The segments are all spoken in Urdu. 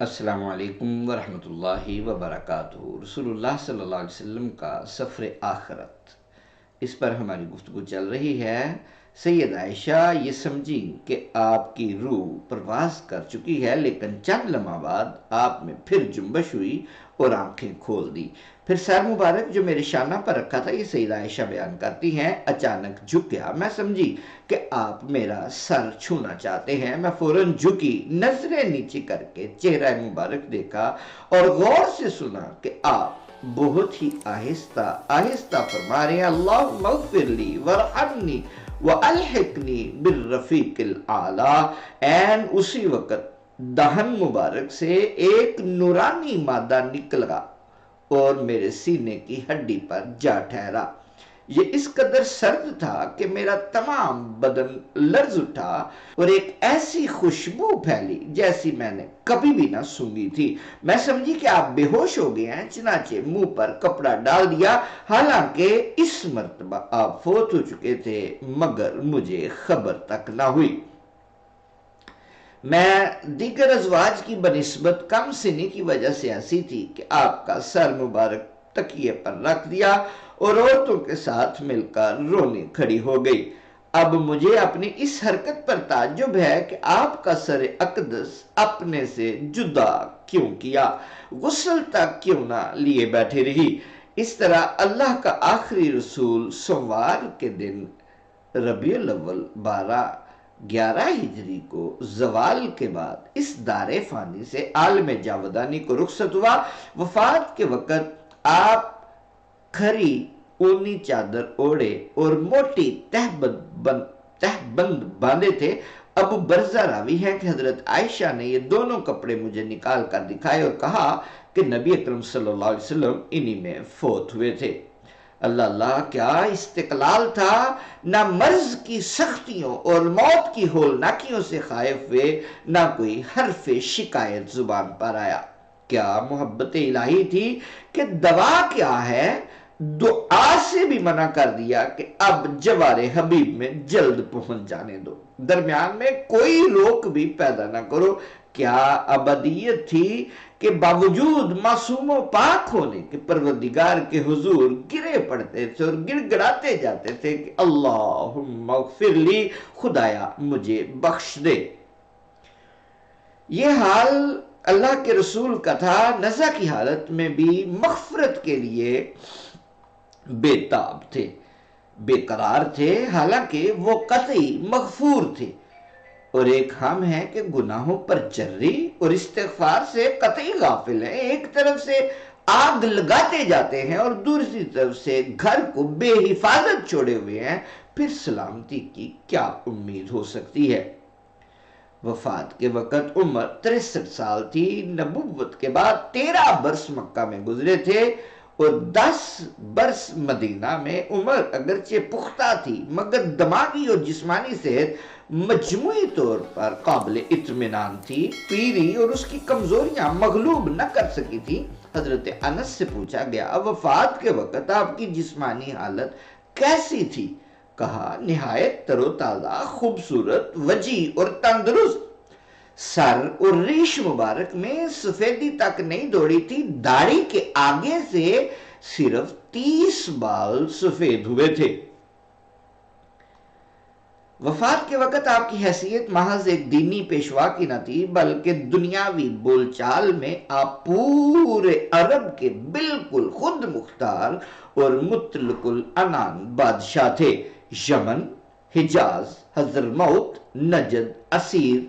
السلام علیکم ورحمۃ اللہ وبرکاتہ۔ رسول اللہ صلی اللہ علیہ وسلم کا سفر آخرت، اس پر ہماری گفتگو چل رہی ہے۔ سید عائشہ یہ سمجھیں کہ آپ کی روح پرواز کر چکی ہے، لیکن چند لمحہ بعد آپ میں پھر جنبش ہوئی اور آنکھیں کھول دی۔ پھر سر مبارک جو میرے شانہ پر رکھا تھا، یہ سید عائشہ بیان کرتی ہیں، اچانک جھک گیا۔ میں سمجھی کہ آپ میرا سر چھونا چاہتے ہیں۔ میں فوراً جھکی، نظریں نیچے کر کے چہرہ مبارک دیکھا اور غور سے سنا کہ آپ بہت ہی آہستہ آہستہ فرما رہے ہیں، اللہم اغفر لی ورحمنی والحقنی بالرفیق الاعلیٰ۔ این اسی وقت دہن مبارک سے ایک نورانی مادہ نکلا اور میرے سینے کی ہڈی پر جا ٹھہرا۔ یہ اس قدر سرد تھا کہ میرا تمام بدن لرز اٹھا اور ایک ایسی خوشبو پھیلی جیسی میں نے کبھی بھی نہ سونگھی تھی۔ میں سمجھی کہ آپ بے ہوش ہو گئے ہیں، چنانچہ منہ پر کپڑا ڈال دیا، حالانکہ اس مرتبہ آپ فوت ہو چکے تھے، مگر مجھے خبر تک نہ ہوئی۔ میں دیگر ازواج کی بنسبت کم سنی کی وجہ سے ایسی تھی کہ آپ کا سر مبارک تکیے پر رکھ دیا اور عورتوں کے ساتھ مل کر رونے کھڑی ہو گئی۔ اب مجھے اپنی اس حرکت پر تعجب ہے کہ آپ کا سر اقدس اپنے سے جدا کیوں کیا، غسل تک کیوں نہ لیے بیٹھے رہی۔ اس طرح اللہ کا آخری رسول سوموار کے دن ربیع الاول 11 ہجری کو زوال کے بعد اس دار فانی سے عالم جاودانی کو رخصت ہوا۔ وفات کے وقت آپ کھری اونی چادر اوڑے اور موٹی تہبند باندھے تھے۔ ابو برزہ راوی ہے کہ حضرت عائشہ نے یہ دونوں کپڑے مجھے نکال کر دکھائے اور کہا کہ نبی اکرم صلی اللہ علیہ وسلم انہی میں فوت ہوئے تھے۔ اللہ اللہ، کیا استقلال تھا! نہ مرض کی سختیوں اور موت کی ہولناکیوں سے خائف ہوئے، نہ کوئی حرف شکایت زبان پر آیا۔ کیا محبت الہی تھی کہ دوا کیا ہے، دعا سے بھی منع کر دیا کہ اب جوار حبیب میں جلد پہنچ جانے دو، درمیان میں کوئی روک بھی پیدا نہ کرو۔ کیا ابدیت تھی کہ باوجود معصوم و پاک ہونے کے پروردگار کے حضور گرے پڑتے تھے اور گڑ گڑاتے جاتے تھے کہ اللہم اغفر لی، خدایا مجھے بخش دے۔ یہ حال اللہ کے رسول کا تھا، نزع کی حالت میں بھی مغفرت کے لیے بے تاب تھے، بے قرار تھے، حالانکہ وہ قطعی مغفور تھے۔ اور ایک ہم ہے کہ گناہوں پر جری اور استغفار سے قطعی غافل ہیں۔ ایک طرف سے آگ لگاتے جاتے ہیں اور دوسری طرف سے گھر کو بے حفاظت چھوڑے ہوئے ہیں، پھر سلامتی کی کیا امید ہو سکتی ہے؟ وفات کے وقت عمر 63 سال تھی۔ نبوت کے بعد 13 برس مکہ میں گزرے تھے اور 10 برس مدینہ میں۔ عمر اگرچہ پختہ تھی مگر دماغی اور جسمانی صحت مجموعی طور پر قابل اطمینان تھی۔ پیری اور اس کی کمزوریاں مغلوب نہ کر سکی تھی۔ حضرت انس سے پوچھا گیا، وفات کے وقت آپ کی جسمانی حالت کیسی تھی؟ کہا، نہایت تر و تازہ، خوبصورت، وجیح اور تندرست۔ سر اور ریش مبارک میں سفیدی تک نہیں دوڑی تھی، داڑھی کے آگے سے صرف 30 بال سفید ہوئے تھے۔ وفات کے وقت آپ کی حیثیت محض ایک دینی پیشوا کی نہ تھی، بلکہ دنیاوی بول چال میں آپ پورے عرب کے بالکل خود مختار اور مطلق العنان بادشاہ تھے۔ یمن، حجاز، حضرموت، نجد، عسیر،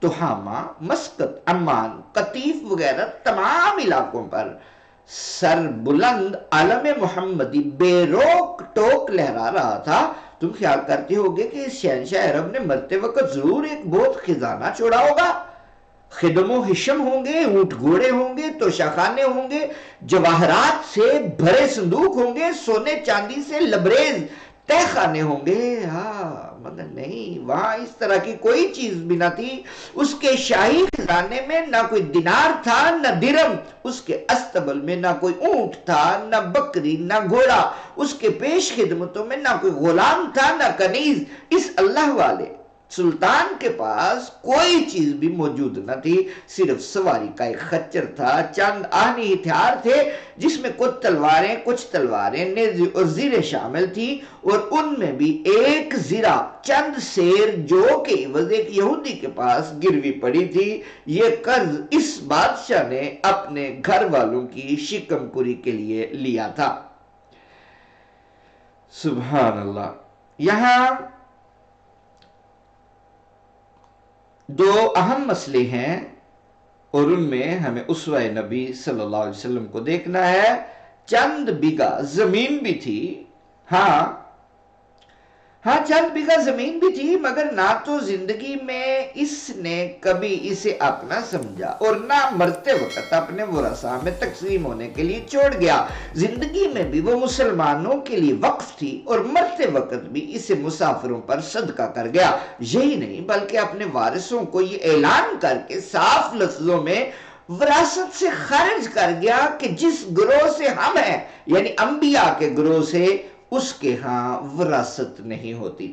تہامہ، مسقط، عمان، قطیف وغیرہ تمام علاقوں پر سر بلند علم محمدی بے روک ٹوک لہرا رہا تھا۔ تم خیال کرتے ہوگے کہ اس شہنشاہ عرب نے مرتے وقت ضرور ایک بہت خزانہ چھوڑا ہوگا، خدم و حشم ہوں گے، اونٹ گھوڑے ہوں گے، توشاخانے ہوں گے، جواہرات سے بھرے صندوق ہوں گے، سونے چاندی سے لبریز تہ خانے ہوں گے۔ مگر نہیں، وہاں اس طرح کی کوئی چیز بھی نہ تھی۔ اس کے شاہی خزانے میں نہ کوئی دینار تھا نہ درم، اس کے استبل میں نہ کوئی اونٹ تھا نہ بکری نہ گھوڑا، اس کے پیش خدمتوں میں نہ کوئی غلام تھا نہ کنیز۔ اس اللہ والے سلطان کے پاس کوئی چیز بھی موجود نہ تھی، صرف سواری کا ایک خچر تھا، چند آہنی ہتھیار تھے جس میں کچھ تلواریں نیزے اور زیریں شامل تھی، اور ان میں بھی ایک زرہ چند سیر جو کہ عوض ایک یہودی کے پاس گروی پڑی تھی۔ یہ قرض اس بادشاہ نے اپنے گھر والوں کی شکم پوری کے لیے لیا تھا۔ سبحان اللہ۔ یہاں دو اہم مسئلے ہیں اور ان میں ہمیں اسوہ نبی صلی اللہ علیہ وسلم کو دیکھنا ہے۔ چند بیگھا زمین بھی تھی، ہاں چند بیگھا زمین بھی تھی، مگر نہ تو زندگی میں اس نے کبھی اسے اپنا سمجھا اور نہ مرتے وقت اپنے ورثاء میں تقسیم ہونے کے لیے چھوڑ گیا۔ زندگی میں بھی وہ مسلمانوں کے لیے وقف تھی اور مرتے وقت بھی اسے مسافروں پر صدقہ کر گیا۔ یہی نہیں بلکہ اپنے وارثوں کو یہ اعلان کر کے صاف لفظوں میں وراثت سے خارج کر گیا کہ جس گروہ سے ہم ہیں، یعنی انبیاء کے گروہ سے، اس کے ہاں وراثت نہیں ہوتی۔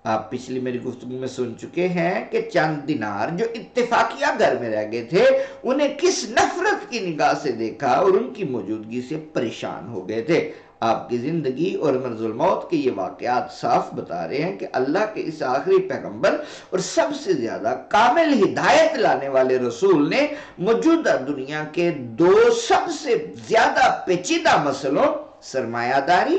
آپ پچھلی میری گفتگو میں سن چکے ہیں کہ چند دینار جو اتفاقیہ گھر میں رہ گئے تھے، انہیں کس نفرت کی نگاہ سے دیکھا اور ان کی موجودگی سے پریشان ہو گئے تھے۔ آپ کی زندگی اور مرض الموت کے یہ واقعات صاف بتا رہے ہیں کہ اللہ کے اس آخری پیغمبر اور سب سے زیادہ کامل ہدایت لانے والے رسول نے موجودہ دنیا کے دو سب سے زیادہ پیچیدہ مسئلوں، سرمایہ داری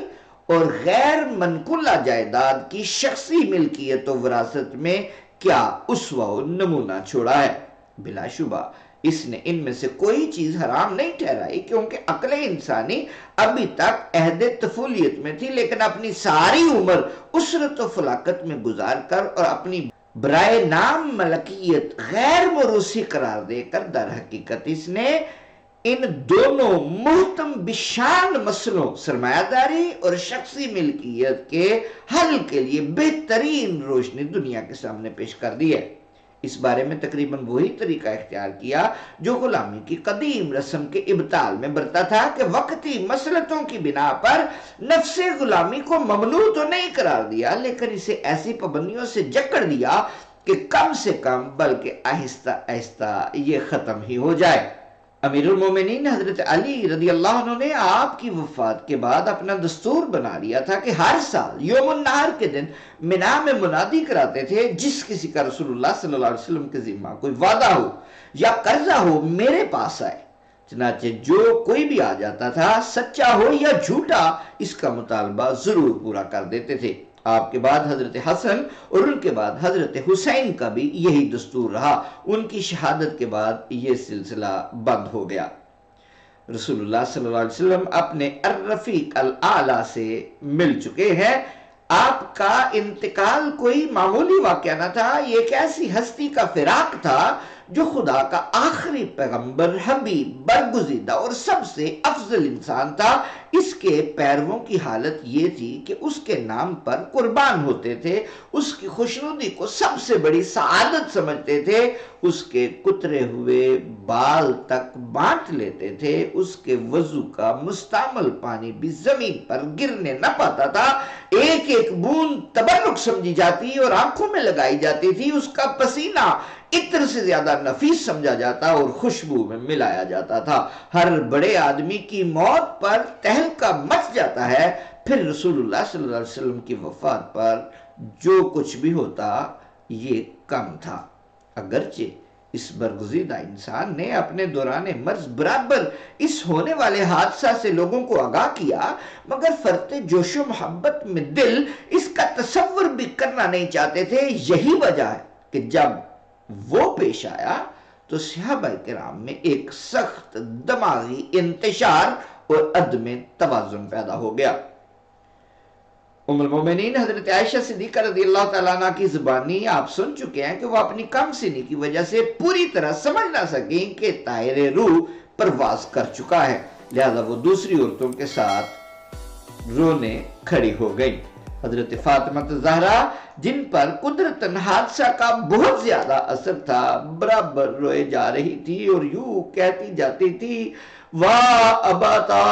اور غیر منقولہ جائیداد کی شخصی ملکیت و وراثت میں کیا اسوہ و نمونہ چھوڑا ہے۔ بلا شبہ اس نے ان میں سے کوئی چیز حرام نہیں ٹھہرائی، کیونکہ عقل انسانی ابھی تک عہد طفولیت میں تھی، لیکن اپنی ساری عمر اسرت و فلاقت میں گزار کر اور اپنی برائے نام ملکیت غیر موروثی قرار دے کر در حقیقت اس نے ان دونوں محتم بشان مسئلوں، سرمایہ داری اور شخصی ملکیت کے حل کے لیے بہترین روشنی دنیا کے سامنے پیش کر دی ہے۔ اس بارے میں تقریباً وہی طریقہ اختیار کیا جو غلامی کی قدیم رسم کے ابطال میں برتا تھا کہ وقتی مسلطوں کی بنا پر نفس غلامی کو ممنوع تو نہیں قرار دیا، لیکن اسے ایسی پابندیوں سے جکڑ دیا کہ کم سے کم بلکہ آہستہ آہستہ یہ ختم ہی ہو جائے۔ امیر المومنین حضرت علی رضی اللہ عنہ نے آپ کی وفات کے بعد اپنا دستور بنا لیا تھا کہ ہر سال یوم النحر کے دن منا میں منادی کراتے تھے، جس کسی کا رسول اللہ صلی اللہ علیہ وسلم کے ذمہ کوئی وعدہ ہو یا قرضہ ہو میرے پاس آئے۔ چنانچہ جو کوئی بھی آ جاتا تھا، سچا ہو یا جھوٹا، اس کا مطالبہ ضرور پورا کر دیتے تھے۔ آپ کے بعد حضرت حسن اور ان کے بعد حضرت حسین کا بھی یہی دستور رہا۔ ان کی شہادت کے بعد یہ سلسلہ بند ہو گیا۔ رسول اللہ صلی اللہ علیہ وسلم اپنے الرفیق الاعلیٰ سے مل چکے ہیں۔ آپ کا انتقال کوئی معمولی واقعہ نہ تھا، یہ ایک ایسی ہستی کا فراق تھا جو خدا کا آخری پیغمبر، حبیب، برگزیدہ اور سب سے افضل انسان تھا۔ اس کے پیرووں کی حالت یہ تھی کہ اس کے نام پر قربان ہوتے تھے، اس کی خوشنودی کو سب سے بڑی سعادت سمجھتے تھے، اس کے کترے ہوئے بال تک بانٹ لیتے تھے، اس کے وضو کا مستعمل پانی بھی زمین پر گرنے نہ پاتا تھا، ایک ایک بوند تبرک سمجھی جاتی اور آنکھوں میں لگائی جاتی تھی، اس کا پسینہ عطر سے زیادہ نفیس سمجھا جاتا اور خوشبو میں ملایا جاتا تھا۔ ہر بڑے آدمی کی موت پر تہلکہ مچ جاتا ہے، پھر رسول اللہ صلی اللہ علیہ وسلم کی وفات پر جو کچھ بھی ہوتا یہ کم تھا۔ اگرچہ اس برگزیدہ انسان نے اپنے دوران مرض برابر اس ہونے والے حادثہ سے لوگوں کو آگاہ کیا، مگر فرط جوش و محبت میں دل اس کا تصور بھی کرنا نہیں چاہتے تھے۔ یہی وجہ ہے کہ جب وہ پیش آیا تو صحابہ کرام میں ایک سخت دماغی انتشار اور عدم توازن پیدا ہو گیا۔ ام المومنین حضرت عائشہ صدیقہ رضی اللہ تعالیٰ عنہ کی زبانی آپ سن چکے ہیں کہ وہ اپنی کم سنی کی وجہ سے پوری طرح سمجھ نہ سکیں کہ طائر روح پرواز کر چکا ہے، لہذا وہ دوسری عورتوں کے ساتھ رونے کھڑی ہو گئی۔ حضرت فاطمہ زہرا، جن پر قدرتاً حادثہ کا بہت زیادہ اثر تھا، برابر روئے جا رہی تھی اور یوں کہتی جاتی تھی: واہ اباتا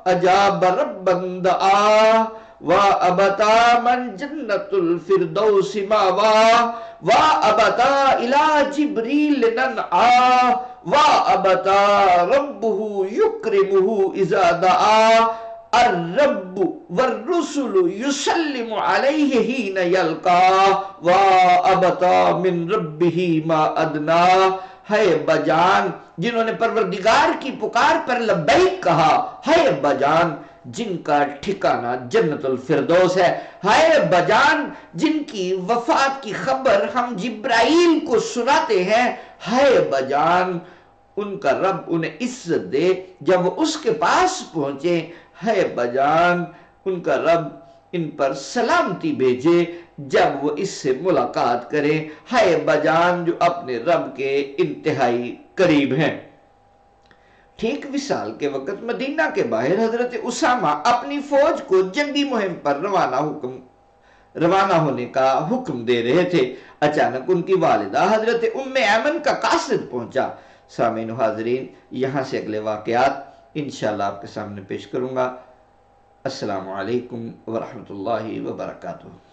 عجاب ربن دعا وَأَبَتَا مَنْ جَنَّةُ الْفِرْدَوْسِ مَأْوَاهُ وَأَبَتَا إِلَى جِبْرِيلَ نَنْعَاهُ وَأَبَتَا رَبُّهُ يُكْرِمُهُ إِذَا دَعَاهُ الرب والرسل يسلم علیہ حین یلقاہ وَأَبَتَا مِن رَبِّهِ مَا أَدْنَاهُ۔ ہے بجان جنہوں نے پروردگار کی پکار پر لبیک کہا، ہے بجان جن کا ٹھکانہ جنت الفردوس ہے، ہے بجان جن کی وفات کی خبر ہم جبرائیل کو سناتے ہیں، ہے بجان ان کا رب انہیں عزت دے جب وہ اس کے پاس پہنچے، ہے بجان ان کا رب ان پر سلامتی بھیجے جب وہ اس سے ملاقات کریں، ہے بجان جو اپنے رب کے انتہائی قریب ہیں۔ ٹھیک وصال کے وقت مدینہ کے باہر حضرت اسامہ اپنی فوج کو جنگی مہم پر روانہ ہونے کا حکم دے رہے تھے۔ اچانک ان کی والدہ حضرت ام ایمن کا قاصد پہنچا۔ سامعین و حاضرین، یہاں سے اگلے واقعات انشاءاللہ آپ کے سامنے پیش کروں گا۔ السلام علیکم ورحمۃ اللہ وبرکاتہ۔